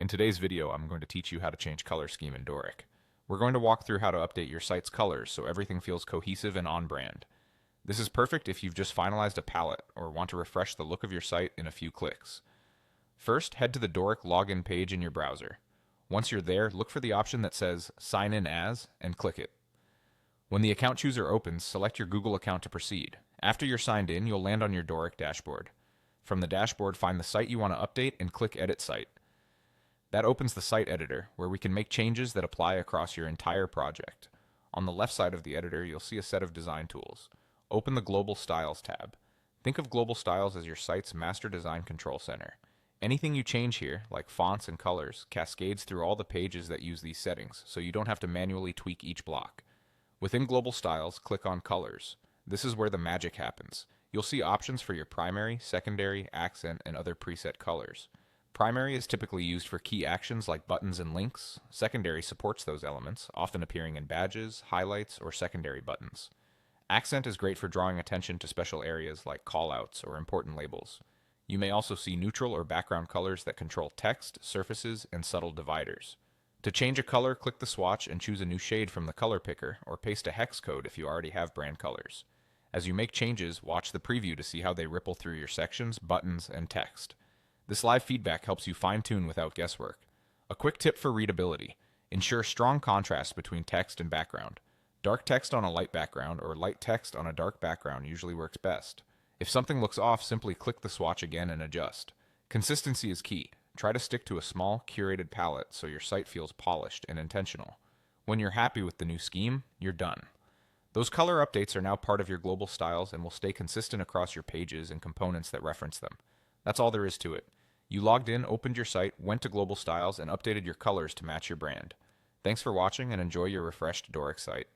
In today's video, I'm going to teach you how to change color scheme in Dorik. We're going to walk through how to update your site's colors so everything feels cohesive and on brand. This is perfect if you've just finalized a palette or want to refresh the look of your site in a few clicks. First, head to the Dorik login page in your browser. Once you're there, look for the option that says Sign in as and click it. When the account chooser opens, select your Google account to proceed. After you're signed in, you'll land on your Dorik dashboard. From the dashboard, find the site you want to update and click Edit Site. That opens the site editor, where we can make changes that apply across your entire project. On the left side of the editor, you'll see a set of design tools. Open the Global Styles tab. Think of Global Styles as your site's master design control center. Anything you change here, like fonts and colors, cascades through all the pages that use these settings, so you don't have to manually tweak each block. Within Global Styles, click on Colors. This is where the magic happens. You'll see options for your primary, secondary, accent, and other preset colors. Primary is typically used for key actions like buttons and links. Secondary supports those elements, often appearing in badges, highlights, or secondary buttons. Accent is great for drawing attention to special areas like callouts or important labels. You may also see neutral or background colors that control text, surfaces, and subtle dividers. To change a color, click the swatch and choose a new shade from the color picker, or paste a hex code if you already have brand colors. As you make changes, watch the preview to see how they ripple through your sections, buttons, and text. This live feedback helps you fine-tune without guesswork. A quick tip for readability: ensure strong contrast between text and background. Dark text on a light background or light text on a dark background usually works best. If something looks off, simply click the swatch again and adjust. Consistency is key. Try to stick to a small, curated palette so your site feels polished and intentional. When you're happy with the new scheme, you're done. Those color updates are now part of your global styles and will stay consistent across your pages and components that reference them. That's all there is to it. You logged in, opened your site, went to Global Styles, and updated your colors to match your brand. Thanks for watching and enjoy your refreshed Dorik site.